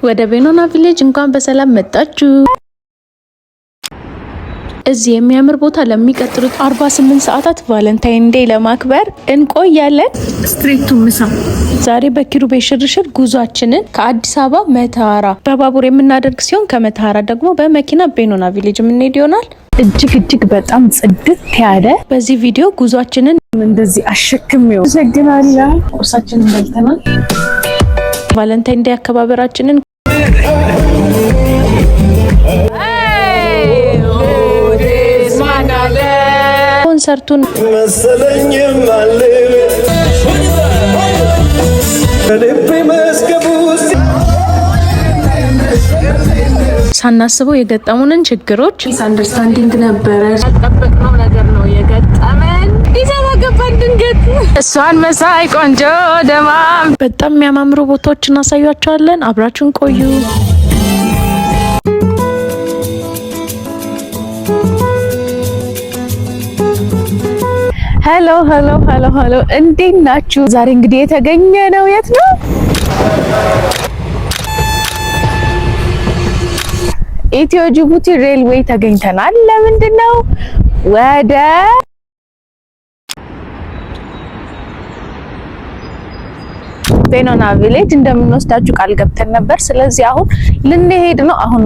ወደ ቤኖና ቪሌጅ እንኳን በሰላም መጣችሁ። እዚህ የሚያምር ቦታ ለሚቀጥሉት 48 ሰዓታት ቫለንታይን ዴይ ለማክበር እንቆያለን። ስትሬቱ ምሳ ዛሬ በኪሩቤ ሽርሽር ጉዟችንን ከአዲስ አበባ መተሃራ በባቡር የምናደርግ ሲሆን ከመተሃራ ደግሞ በመኪና ቤኖና ቪሌጅ የምንሄድ ይሆናል። እጅግ በጣም ጽድት ያለ በዚህ ቪዲዮ ጉዟችንን እንደዚህ አሸክሜው ዘግናላ። ቁርሳችንን በልተናል። ቫለንታይን ዴይ አከባበራችንን ኮንሰርቱን መሰለኝ ማለት ሳናስበው የገጠሙንን ችግሮች አንደርስታንዲንግ ነበረ። ያልጠበቅነው ነገር ነው የገጠመን። ይዘባ ገባን ድንገት። እሷን መሳይ ቆንጆ ደማም በጣም የሚያማምሩ ቦታዎችን እናሳያቸዋለን። አብራችሁን ቆዩ። ሄሎ እንዴት ናችሁ? ዛሬ እንግዲህ የተገኘ ነው የት ነው? ኢትዮ ጅቡቲ ሬልዌይ ተገኝተናል። ለምንድን ነው? ወደ ቤኖና ቪሌጅ እንደምንወስዳችሁ ቃል ገብተን ነበር። ስለዚህ አሁን ልንሄድ ነው። አሁን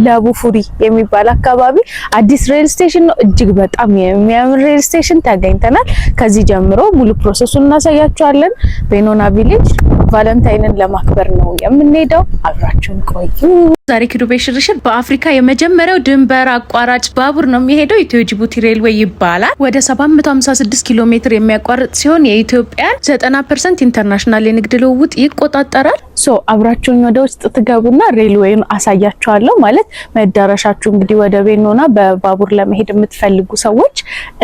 ለቡ ፉሪ የሚባል አካባቢ አዲስ ሬል ስቴሽን ነው። እጅግ በጣም የሚያምር ሬል ስቴሽን ተገኝተናል። ከዚህ ጀምሮ ሙሉ ፕሮሰሱን እናሳያችኋለን። ቤኖና ቪሌጅ ቫለንታይንን ለማክበር ነው የምንሄደው። አብራችሁን ቆዩ። ዛሬ ኪሩቤ ሽርሽር በአፍሪካ የመጀመሪያው ድንበር አቋራጭ ባቡር ነው የሚሄደው። ኢትዮ ጅቡቲ ሬልዌይ ይባላል። ወደ 756 ኪሎ ሜትር የሚያቋርጥ ሲሆን የኢትዮጵያን 90% ኢንተርናሽናል የንግድ ልውውጥ ይቆጣጠራል። አብራችሁን ወደ ውስጥ ትገቡና ሬልዌይን አሳያችኋለሁ። ማለት መዳረሻችሁ እንግዲህ ወደ ቤኖና በባቡር ለመሄድ የምትፈልጉ ሰዎች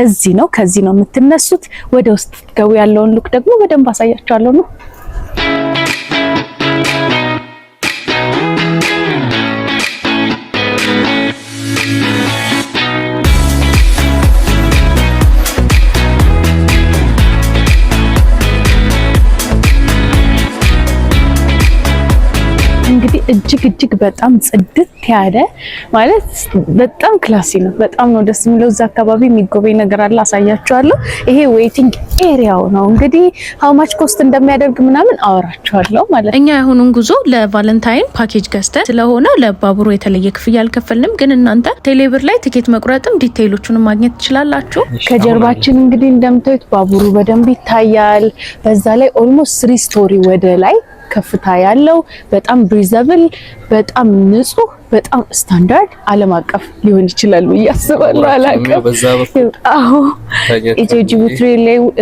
እዚህ ነው። ከዚህ ነው የምትነሱት። ወደ ውስጥ ትገቡ ያለውን ሉክ ደግሞ በደንብ አሳያችኋለሁ ነው። እንግዲህ እጅግ በጣም ጽድት ያለ ማለት በጣም ክላሲ ነው። በጣም ነው ደስ የሚለው። እዛ አካባቢ የሚጎበኝ ነገር አለ፣ አሳያችኋለሁ። ይሄ ዌቲንግ ኤሪያው ነው። እንግዲህ ሃው ማች ኮስት እንደሚያደርግ ምናምን አወራችኋለሁ ማለት ነው። እኛ የሆኑን ጉዞ ለቫለንታይን ፓኬጅ ገዝተን ስለሆነ ለባቡሩ የተለየ ክፍያ አልከፈልንም። ግን እናንተ ቴሌብር ላይ ቲኬት መቁረጥም ዲቴይሎቹን ማግኘት ትችላላችሁ። ከጀርባችን እንግዲህ እንደምታዩት ባቡሩ በደንብ ይታያል። በዛ ላይ ኦልሞስት 3 ስቶሪ ወደ ላይ ከፍታ ያለው በጣም ብሪዘብል፣ በጣም ንጹህ፣ በጣም ስታንዳርድ ዓለም አቀፍ ሊሆን ይችላል ያስባሉ። አላቀፍ ኢትዮ ጅቡቲ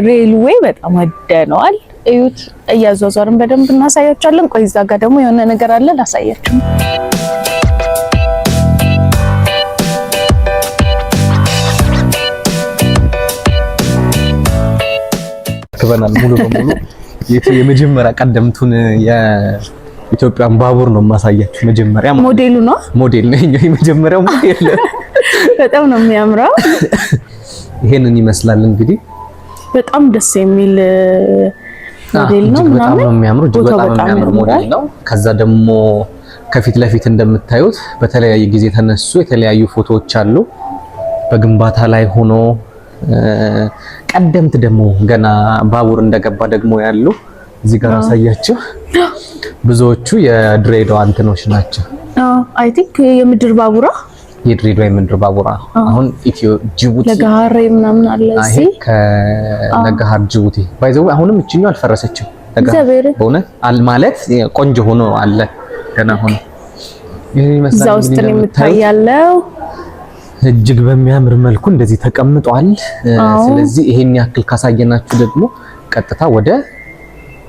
ሬልዌይ በጣም ወደነዋል። እዩት። እያዟዟርን በደንብ እናሳያችኋለን። ቆይ እዛ ጋር ደግሞ የሆነ ነገር አለ ላሳያችሁ። ከበናል ሙሉ በሙሉ የመጀመሪያ ቀደምቱን የኢትዮጵያን ባቡር ነው ማሳያችሁ። መጀመሪያ ሞዴሉ ነው ሞዴል ነው የመጀመሪያው ሞዴል። በጣም ነው የሚያምረው። ይሄንን ይመስላል እንግዲህ በጣም ደስ የሚል ሞዴል ነው። በጣም ነው የሚያምረው። በጣም የሚያምር ሞዴል ነው። ከዛ ደግሞ ከፊት ለፊት እንደምታዩት በተለያየ ጊዜ ተነሱ የተለያዩ ፎቶዎች አሉ። በግንባታ ላይ ሆኖ ቀደምት ደግሞ ገና ባቡር እንደገባ ደግሞ ያሉ እዚህ ጋር አሳያችሁ። ብዙዎቹ የድሬዳዋ እንትኖች ናቸው። አይ ቲንክ የምድር ባቡራ የድሬዳዋ የምድር ባቡራ አሁን ኢትዮ ጅቡቲ ለጋሃር ምናምን አለ እዚህ ከለጋሃር ጅቡቲ ባይዘው አሁንም እቺኛው አልፈረሰችም። ለጋሃር በእውነት ማለት ቆንጆ ሆኖ አለ ገና ሆኖ ይሄ ይመስላል። እዛው ውስጥ ነው የምታያለው። እጅግ በሚያምር መልኩ እንደዚህ ተቀምጧል። ስለዚህ ይሄን ያክል ካሳየናችሁ ደግሞ ቀጥታ ወደ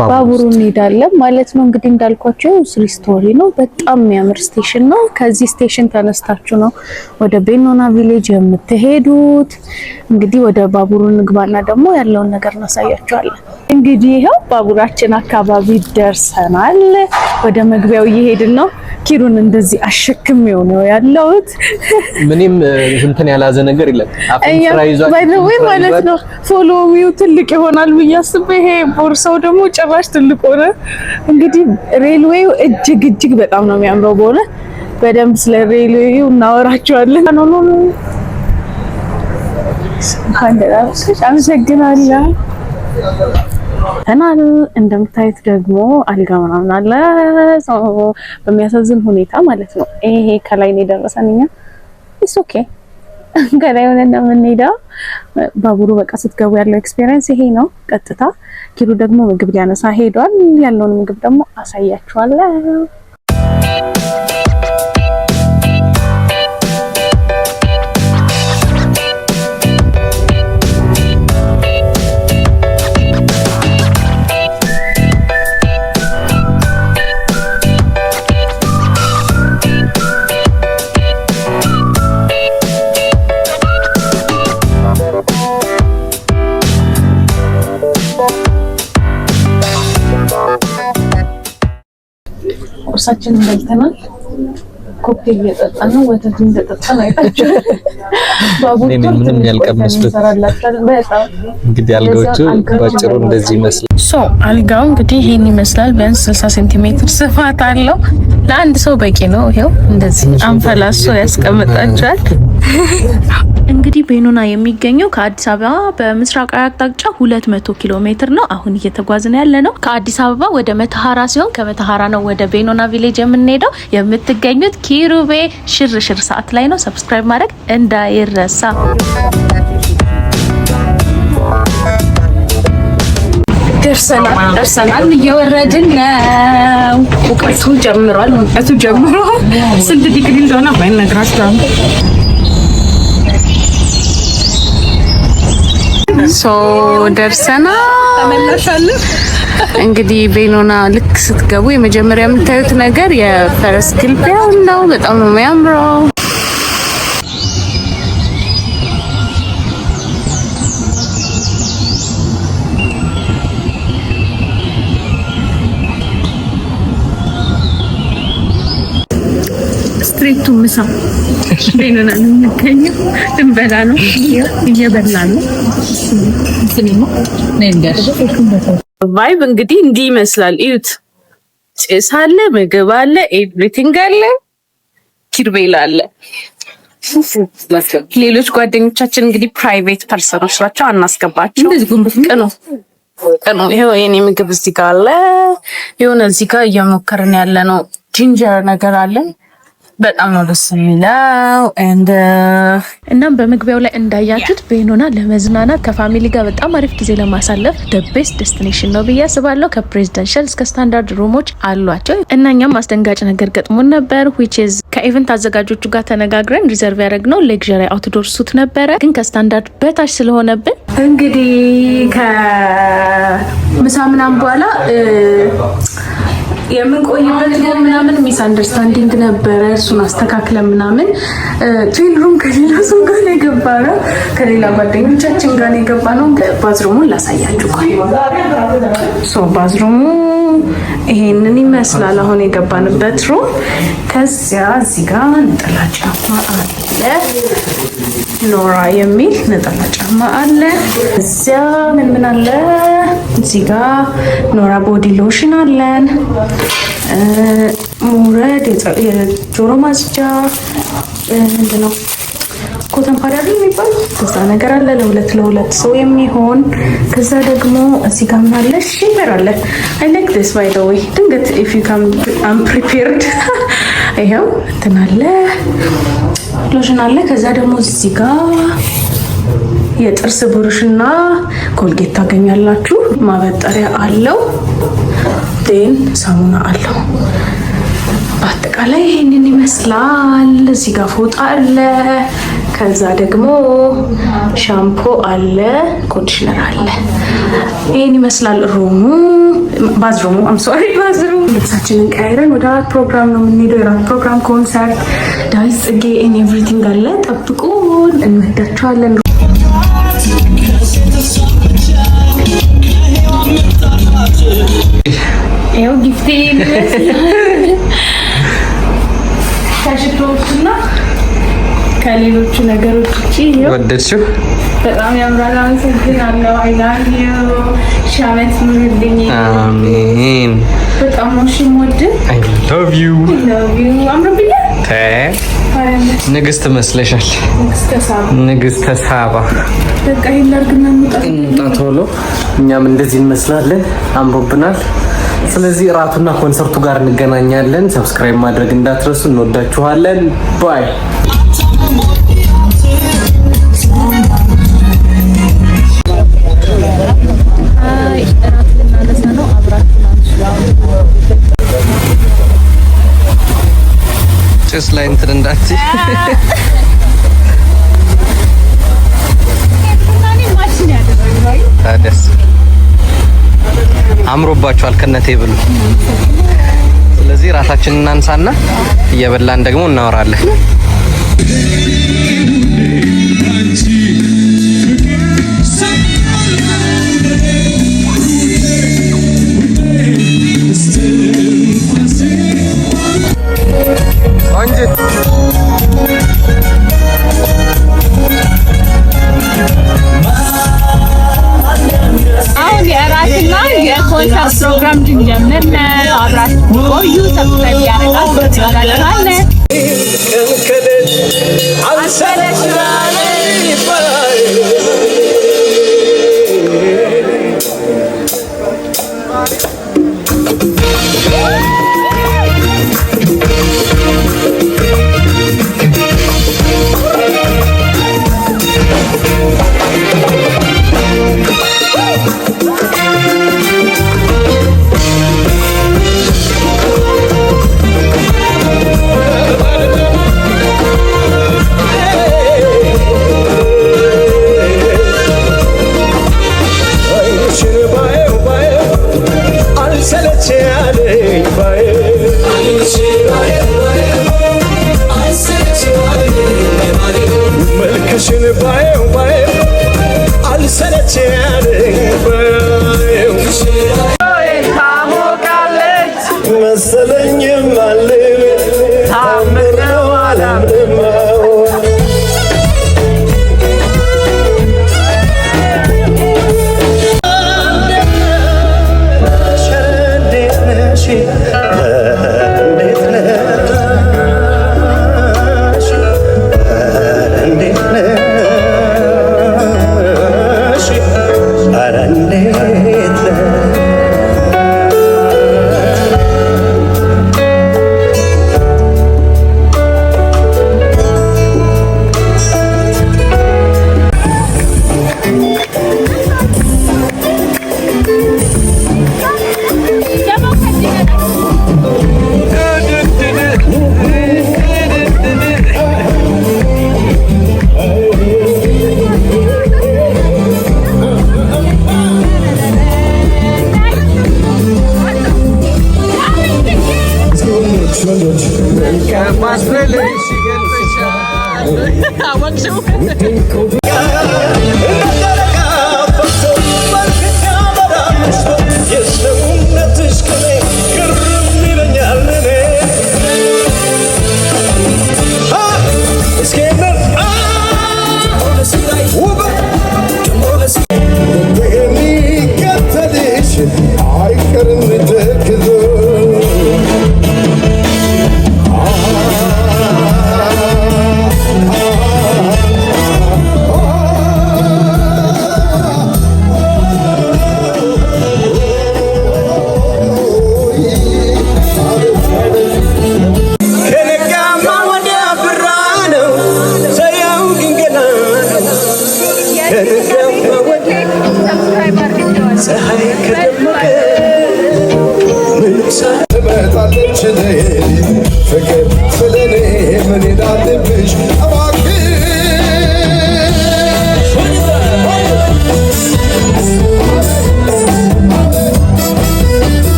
ባቡሩ እንሄዳለን ማለት ነው። እንግዲህ እንዳልኳችሁ 3 ስቶሪ ነው። በጣም የሚያምር ስቴሽን ነው። ከዚህ ስቴሽን ተነስታችሁ ነው ወደ ቤኖና ቪሌጅ የምትሄዱት። እንግዲህ ወደ ባቡሩ ንግባና ደግሞ ያለውን ነገር እናሳያችኋለን። እንግዲህ ይሄው ባቡራችን አካባቢ ደርሰናል። ወደ መግቢያው እየሄድን ነው። ኪሩን እንደዚህ አሸክሜው ነው ያለሁት። ምንም እንትን ያላዘ ነገር የለም። አፍንጫ ይዟል ባይዘዌ ማለት ነው። ፎሎሚው ትልቅ ይሆናል ብዬ አስቤ ይሄ ቦርሳው ደግሞ ጭራሽ ትልቅ ሆነ። እንግዲህ ሬልዌው እጅግ በጣም ነው የሚያምረው። በሆነ በደንብ ስለ ሬልዌው እናወራቸዋለን። ኖ አመሰግናለሁ። ተናል እንደምታዩት ደግሞ አልጋ ምናምን አለ። በሚያሳዝን ሁኔታ ማለት ነው። ይሄ ከላይ ነው የደረሰንኛ። ኢትስ ኦኬ ከላይ ሆነን ነው የምንሄደው። ባቡሩ በቃ ስትገቡ ያለው ኤክስፒሪየንስ ይሄ ነው። ቀጥታ ኪሩ ደግሞ ምግብ ሊያነሳ ሄዷል። ያለውን ምግብ ደግሞ አሳያችኋለሁ። ቁርሳችንን በልተናል። ኮክቴል እየጠጣን ነው። ወተት እንደጠጣን አይታችሁ ባቡሩ ምንም ያልቀመስሉት እንግዲህ አልጋዎቹ ባጭሩ እንደዚህ ይመስላል። አልጋው እንግዲህ ይሄን ይመስላል። ቢያንስ 60 ሴንቲሜትር ስፋት አለው። ለአንድ ሰው በቂ ነው። ይሄው እንደዚህ አንፈላሶ ያስቀምጣቸዋል። እንግዲህ ቤኖና የሚገኘው ከአዲስ አበባ በምስራቃዊ አቅጣጫ 200 ኪሎ ሜትር ነው። አሁን እየተጓዝን ያለ ነው ከአዲስ አበባ ወደ መተሃራ ሲሆን ከመተሃራ ነው ወደ ቤኖና ቪሌጅ የምንሄደው። የምትገኙት ኪሩቤ ሽርሽር ሰዓት ላይ ነው። ሰብስክራይብ ማድረግ እንዳይረሳ። ደርሰናል። እየወረድን ነው። ሙቀቱ ጀምሯል። ስንት ዲግሪ እንደሆነ ባይነግራችሁ ደርሰናል። ተመለሻለን። እንግዲህ ቤኖና ልክ ስትገቡ የመጀመሪያ የምታዩት ነገር የፈረስ ግልቢያው ነው። በጣም ነው የሚያምረው። ስትሬቱ ምሳ ቤኖና ነው የሚገኘው። እንበላ ነው እየበላ ነው። ቫይብ እንግዲህ እንዲህ ይመስላል። እዩት። ጭስ አለ፣ ምግብ አለ፣ ኤቭሪቲንግ አለ፣ ኪርቤላ አለ። ሌሎች ጓደኞቻችን እንግዲህ ፕራይቬት ፐርሰኖች ናቸው፣ አናስገባቸው። ቅኑ ይሄው የኔ ምግብ እዚህ ጋር አለ። የሆነ እዚህ ጋር እየሞከርን ያለ ነው ጂንጀር ነገር አለ። በጣም ነው ደስ የሚለው። እናም በመግቢያው ላይ እንዳያችሁት ቤኖና ለመዝናናት ከፋሚሊ ጋር በጣም አሪፍ ጊዜ ለማሳለፍ the best destination ነው ብዬ አስባለሁ። ከፕሬዚደንሻል እስከ ስታንዳርድ ሩሞች አሏቸው እና እኛም አስደንጋጭ ነገር ገጥሞን ነበር which is ከኢቨንት አዘጋጆቹ ጋር ተነጋግረን ሪዘርቭ ያደረግነው ሌክዠሪ አውትዶር ሱት ነበረ፣ ግን ከስታንዳርድ በታች ስለሆነብን እንግዲህ ከምሳ ምናምን በኋላ የምንቆይበት ምናምን ሚስ አንደርስታንዲንግ ነበረ። እሱን አስተካክለን ምናምን ትዊን ሩም ከሌላ ሰው ጋር ነው የገባነው፣ ከሌላ ጓደኞቻችን ጋር ነው የገባነው። ባዝሩሙን ላሳያችሁ። ባዝሩሙ ይሄንን ይመስላል። አሁን የገባንበት ሩም። ከዚያ እዚህ ጋር ነጠላ ጫማ አለ፣ ኖራ የሚል ነጠላ ጫማ አለ። እዚያ ምን አለ? እዚህ ጋር ኖራ ቦዲ ሎሽን አለን። ሙረድ የጆሮ ማጽጃ ምንድነው ኮተን ፓድ የሚባል ከዛ ነገር አለ ለሁለት ሰው የሚሆን። ከዛ ደግሞ እዚህ ጋር ምን አለ? ሺመር አለ። አይ ላይክ ዲስ ባይ ዘ ዌይ ድንገት ኢፍ ዩ ካም አም ፕሪፔርድ ይሄው እንትን አለ፣ ሎሽን አለ። ከዛ ደግሞ እዚህ ጋር የጥርስ ብሩሽና ኮልጌት ታገኛላችሁ። ማበጠሪያ አለው፣ ዴን ሳሙና አለው። በአጠቃላይ ይሄንን ይመስላል። እዚህ ጋር ፎጣ አለ። ከዛ ደግሞ ሻምፖ አለ፣ ኮንዲሽነር አለ። ይሄን ይመስላል ሩሙ። ባዝሩሙ ባዝሩሙ። ልብሳችንን ቀይረን ወደ አራት ፕሮግራም ነው የምንሄደው። የራት ፕሮግራም፣ ኮንሰርት፣ ዳዊት ጽጌ ኤን ኤቭሪቲንግ አለ። ጠብቁን፣ እንወዳቸዋለን። ይኸው ጊፍቴ ከሌሎቹ ነገሮች እቺ ወደድሽው? በጣም ያምራል። አመሰግናለሁ። አይ ላቭ ዩ ሻመት ምርልኝ። አሜን። በጣም ወድ አይ ላቭ ዩ አምሮብኛል። ንግስት መስለሻል። ንግስተ ሳባ። በቃ ይላርግና እንጣ ቶሎ እኛም እንደዚህ እንመስላለን። አምሮብናል። ስለዚህ እራቱና ኮንሰርቱ ጋር እንገናኛለን። ሰብስክራይብ ማድረግ እንዳትረሱ። እንወዳችኋለን። ባይ ጭስ ላይ እንትን እንዳትዪ። ታዲያስ አምሮባችኋል ከነቴ ብሉ። ስለዚህ ራታችንን እናንሳና እየበላን ደግሞ እናወራለን። የኮንሰርት ፕሮግራም ጀምር ነው። አብራችሁ ቆዩ። ሰብስክራይብ ያደርጋችሁ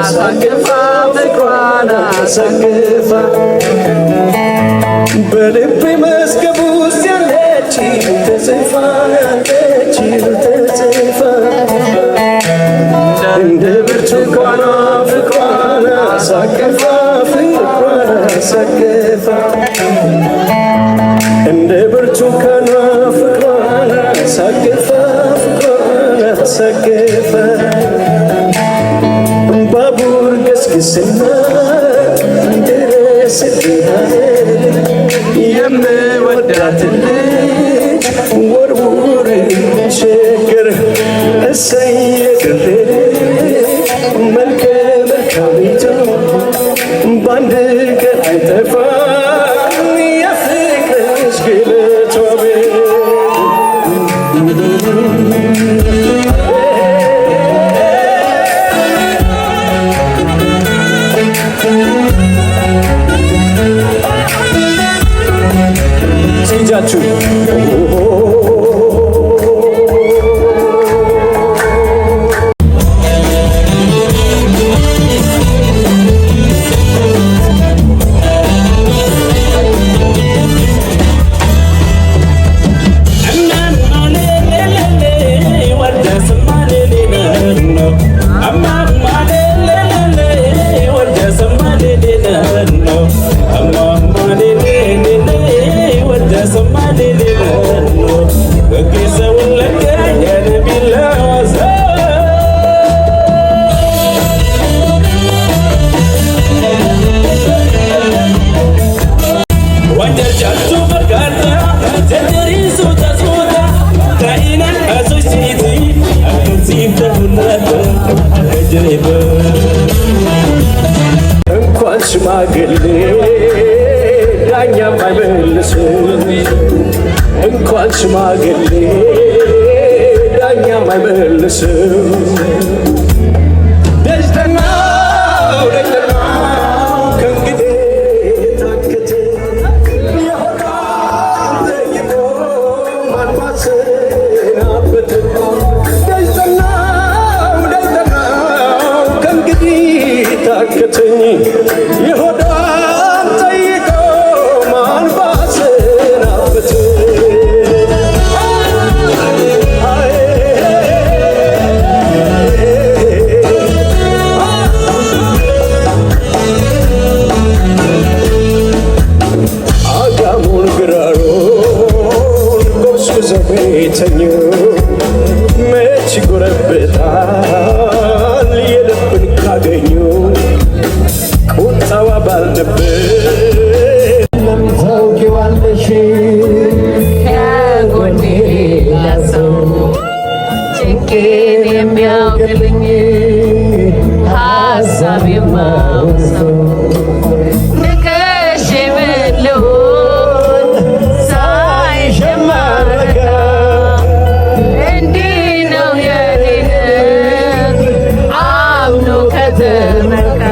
አሳቅፋ ፍቅሯን አሳቅፋ በልቤ መዝገብ ውስጥ ያለች ተጽፋ ተጽፋ እንደ ብርቱካኗ ፍቅሯን አሳቅፋ ፍቅሯን አሳቅፋ እንደ ብርቱካኗ ፍቅሯን አሳቅፋ ፍቅሯን አሳቅፋ ባቡር ገስግስና ድረስልኝ የምወዳትን ልጅ ወርውር ሸገር እሰይ የግሬ መልከ መልካሚቱ በአንድ ቀን አይጠፋም የፍቅርሽ ግለቷ ሲጃችሁ እንኳን ሽማግሌ ዳኛም አይመልስም እንኳን ሽማግሌ ዳኛም አይመልስም ደጅተናው ከእንግዲህ ታክት የሆዳም ጠይቆ ማንማሰናበት ታከተኝ የሆዳም ጠይቆ ማን ባሰናበት አጋሙን ግራሩን ጎስጉዘው ቤተኙ መች ጎረብጣል የልብን ካገኙ ቁጣዋ ባልነበር ለምን ታውቂዋለሽ ከጎኔ ላሰው ጭንቄን የሚያውቅልኝ ሀሳብ የማውሰው ንቀሽ የምልውን ሳይሽ የማረጋ እንዲህ ነው የኔነት አምኖ ከተመካ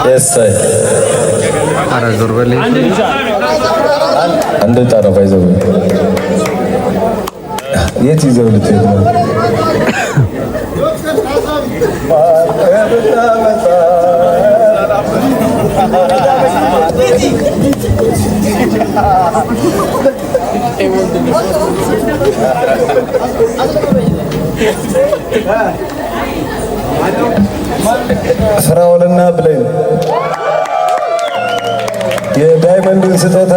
Yes, Ara zorbeli. Anda tarafa izah. Ye चीज़ें होती हैं. ፍራውልና ብሌን የዳይመንድን ስጦታ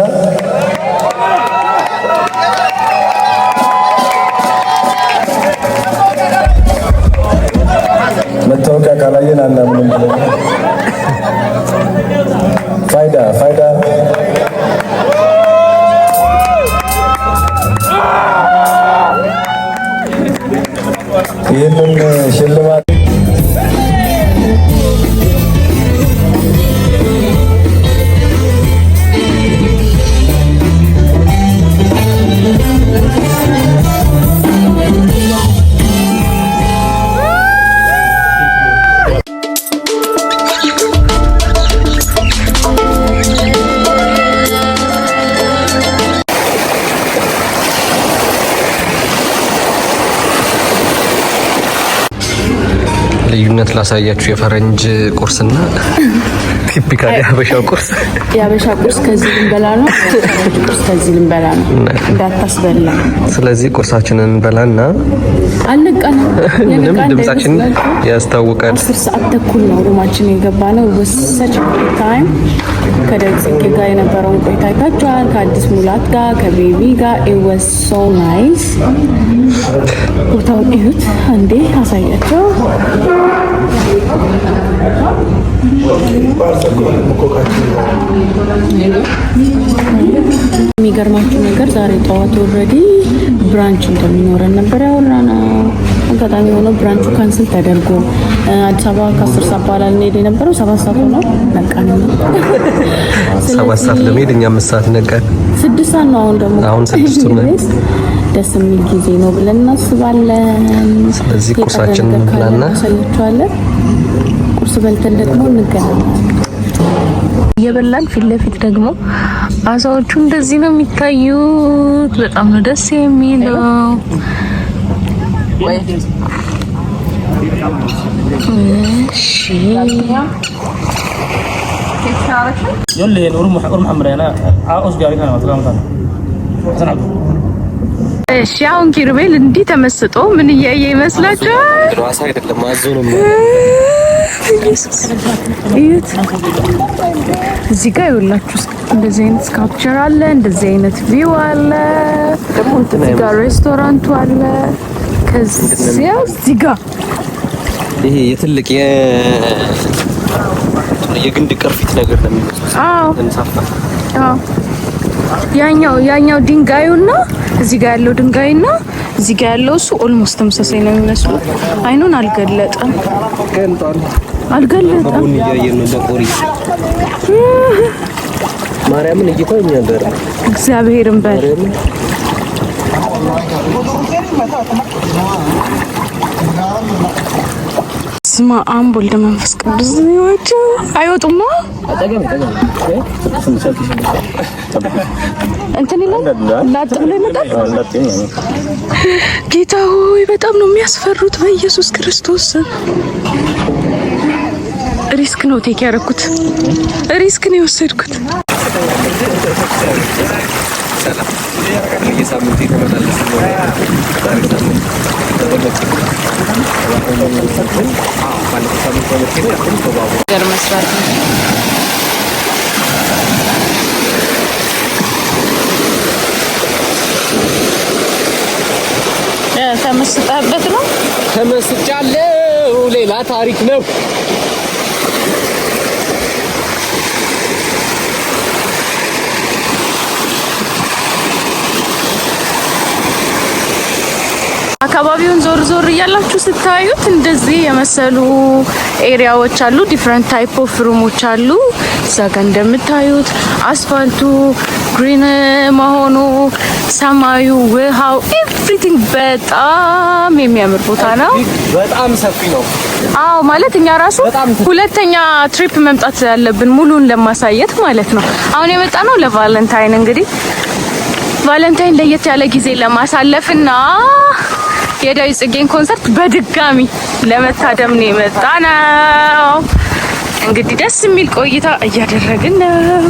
ልዩነት ላሳያችሁ የፈረንጅ ቁርስና ቲፒካል የሀበሻ ቁርስ። የሀበሻ ቁርስ ከዚህ ልንበላ ነው፣ የፈረንጅ ቁርስ ከዚህ ልንበላ ነው። እንዳታስበላ። ስለዚህ ቁርሳችንን እንበላና አልነቃንም። ምንም ድምጻችን ያስታውቃል። 10 ሰዓት ተኩል ነው ሩማችን የገባ ነው። ወሰች ታይም ከደጽጌ ጋር የነበረውን ቆይታ አይታችኋል። ከአዲስ ሙላት ጋር ከቤቢ ጋር it was so nice። ቦታውን እዩት አንዴ አሳያቸው። የሚገርማችሁ ነገር ዛሬ ጠዋት ኦልሬዲ ብራንች እንደሚኖረን ነበር ያወራነው። አጋጣሚ ሆኖ ብራንቹ ካንስል ተደርጎ አዲስ አበባ ከ10 ሰዓት በኋላ ልንሄድ የነበረው 7 ሰዓት ሆኖ ነቃን። 7 ሰዓት ለመሄድ እኛ 5 ሰዓት ነቃን። 6 ሰዓት ነው አሁን 6 ነው። ደስ የሚል ጊዜ ነው ብለን እናስባለን። ስለዚህ ቁርሳችንን እንብላና እናሳያችኋለን። ቁርስ በልተን ደግሞ እንገናኛለን። የበላን ፊት ለፊት ደግሞ አሳዎቹ እንደዚህ ነው የሚታዩት። በጣም ነው ደስ የሚለው። እሺ አሁን ኪሩቤል እንዲህ ተመስጦ ምን እያየ ይመስላችኋል? ድራሳ አይደለም አዞ ነው። እዚህ ጋር ይኸውላችሁ እንደዚህ አይነት ስካልፕቸር አለ፣ እንደዚህ አይነት ቪው አለ፣ እዚህ ጋር ሬስቶራንቱ አለ። ከዚያ እዚህ ጋር ይሄ የትልቅ የግንድ ቅርፊት ነገር ነው የሚመስለው። አዎ እንሳፋ። አዎ ያኛው ድንጋዩና እዚህ ጋር ያለው ድንጋይና እዚህ ጋር ያለው እሱ ኦልሞስት ተመሳሳይ ነው የሚመስለው። አይኑን አልገለጠም። አሁን እያየን ነው በቆሪ ማርያምን እይታው ነበር። እግዚአብሔርን በል ስማ አምቦልደ መንፈስ ቅዱስ ነው። አይወጡማ እንትን ይላል ላጥ ብሎ ይመጣል። ጌታ ሆይ በጣም ነው የሚያስፈሩት። በኢየሱስ ክርስቶስ ሪስክ ነው ቴክ ያደረኩት፣ ሪስክ ነው የወሰድኩት። ተመስጣበት ነው። ተመስጫለሁ። ሌላ ታሪክ ነው። አካባቢውን ዞር ዞር እያላችሁ ስታዩት እንደዚህ የመሰሉ ኤሪያዎች አሉ። ዲፈረንት ታይፕ ኦፍ ሩሞች አሉ። እዛ ጋር እንደምታዩት አስፋልቱ ግሪን መሆኑ፣ ሰማዩ፣ ውሃው ኤቭሪቲንግ በጣም የሚያምር ቦታ ነው። በጣም ሰፊ ነው። አዎ ማለት እኛ ራሱ ሁለተኛ ትሪፕ መምጣት ያለብን ሙሉን ለማሳየት ማለት ነው። አሁን የመጣ ነው ለቫለንታይን። እንግዲህ ቫለንታይን ለየት ያለ ጊዜ ለማሳለፍና የዳዊት ጽጌን ኮንሰርት በድጋሚ ለመታደም ነው የመጣ ነው። እንግዲህ ደስ የሚል ቆይታ እያደረግን ነው።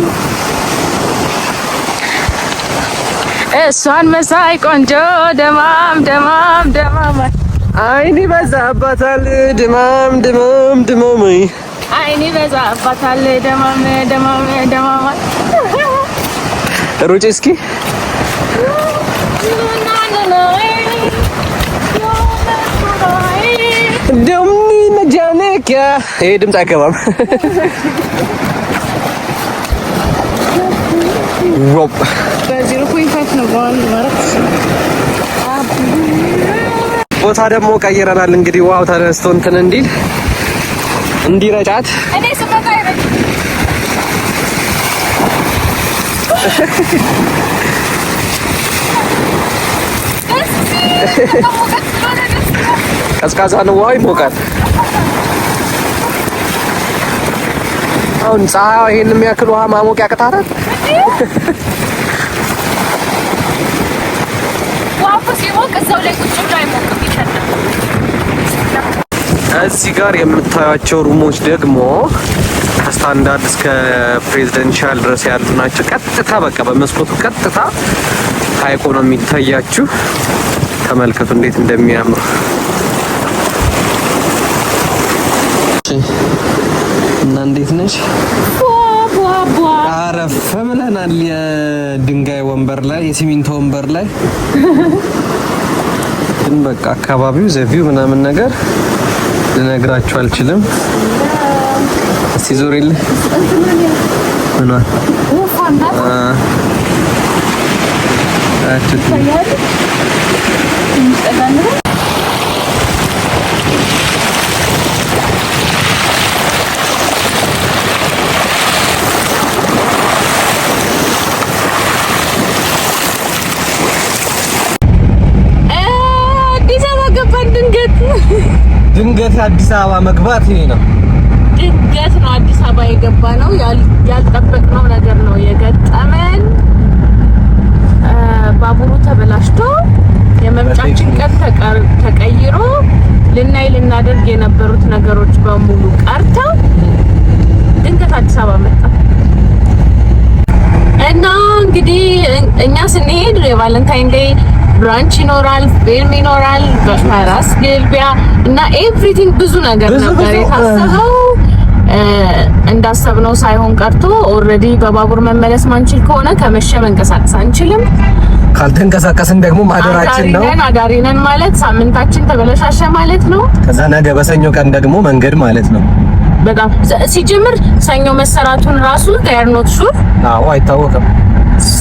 እሷን መሳይ ቆንጆ ደማም ደማም ደማም አይኔ በዛባታል ድማም ድማም ድማም አይኔ በዛባታል ደማም ደማም ደማም ሩጪ እስኪ ደምኒ መጃነኪያ ይሄ ድምፅ አይገባም። ሮብ በ0.5 ነው ማለት ቦታ ደግሞ ቀይረናል። እንግዲህ ውሃው ተነስቶ እንትን እንዲል እንዲረጫት እኔ ስመጣ አይረጭ ቀዝቃዛ ነው ውሃው ይሞቃል። አሁን ፀሐይ ይሄን የሚያክል ውሃ ማሞቅ ያቅታታል። ዋው ሲሞቅ እዛው ላይ ቁጭ ብሎ አይሞቅም ይሸናል። እዚህ ጋር የምታዩቸው ሩሞች ደግሞ ከስታንዳርድ እስከ ፕሬዚደንሻል ድረስ ያሉ ናቸው። ቀጥታ በቃ በመስኮቱ ቀጥታ ሀይቁ ነው የሚታያችሁ። ተመልከቱ እንዴት እንደሚያምር። እና እንዴት ነሽ? አረፍ ብለናል። የድንጋይ ወንበር ላይ የሲሚንቶ ወንበር ላይ ግን በቃ አካባቢው ዘቪው ምናምን ነገር ልነግራችሁ አልችልም። እስቲ ዞሪልኝ እና ድንገት አዲስ አበባ መግባት ይሄ ነው። ድንገት ነው አዲስ አበባ የገባ ነው። ያልጠበቅነው ነገር ነው የገጠመን። ባቡሩ ተበላሽቶ የመምጫችን ቀን ተቀይሮ ልናደርግ የነበሩት ነገሮች በሙሉ ቀርተው ድንገት አዲስ አበባ መጣ እና እንግዲህ እኛ ስንሄድ የቫለንታይን ዴይ ብራንች ይኖራል፣ ፊልም ይኖራል፣ በፈረስ ግልቢያ እና ኤቭሪቲንግ ብዙ ነገር ነበር የታሰበው። እንዳሰብነው ሳይሆን ቀርቶ ኦልሬዲ በባቡር መመለስ ማንችል ከሆነ ከመሸ መንቀሳቀስ አንችልም። ካልተንቀሳቀስን ደግሞ ማደራችን ነው። አዳሪ ነን ማለት ሳምንታችን ተበለሻሸ ማለት ነው። ከዛ ነገ በሰኞ ቀን ደግሞ መንገድ ማለት ነው። በጣም ሲጀምር ሰኞ መሰራቱን ራሱ ኖት ሹር አይታወቅም።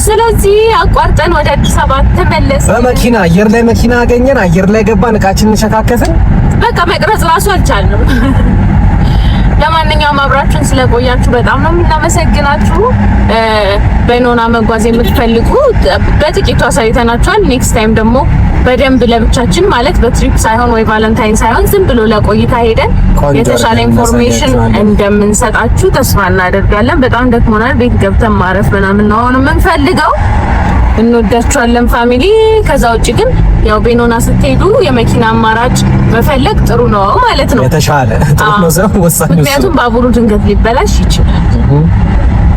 ስለዚህ አቋርጠን ወደ አዲስ አበባ ተመለስን። በመኪና አየር ላይ መኪና አገኘን፣ አየር ላይ ገባን፣ እቃችንን ሸካከፍን። በቃ መቅረጽ ራሱ አልቻልንም። ለማንኛውም አብራችሁን ስለቆያችሁ በጣም ነው የምናመሰግናችሁ። በኖና መጓዝ የምትፈልጉ በጥቂቱ አሳይተናችኋል። ኔክስት ታይም ደግሞ በደንብ ለብቻችን ማለት በትሪፕ ሳይሆን ወይ ቫለንታይን ሳይሆን ዝም ብሎ ለቆይታ ሄደን የተሻለ ኢንፎርሜሽን እንደምንሰጣችሁ ተስፋ እናደርጋለን። በጣም ደክሞናል። ቤት ገብተን ማረፍ ምናምን ነው አሁን የምንፈልገው። እንወዳችኋለን ፋሚሊ። ከዛ ውጪ ግን ያው በኖና ስትሄዱ የመኪና አማራጭ መፈለግ ጥሩ ነው ማለት ነው። የተሻለ ጥሩ ነው ሰው ወሳኝ ነው። ምክንያቱም ባቡሩ ድንገት ሊበላሽ ይችላል።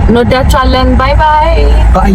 እንወዳችኋለን። ባይ ባይ።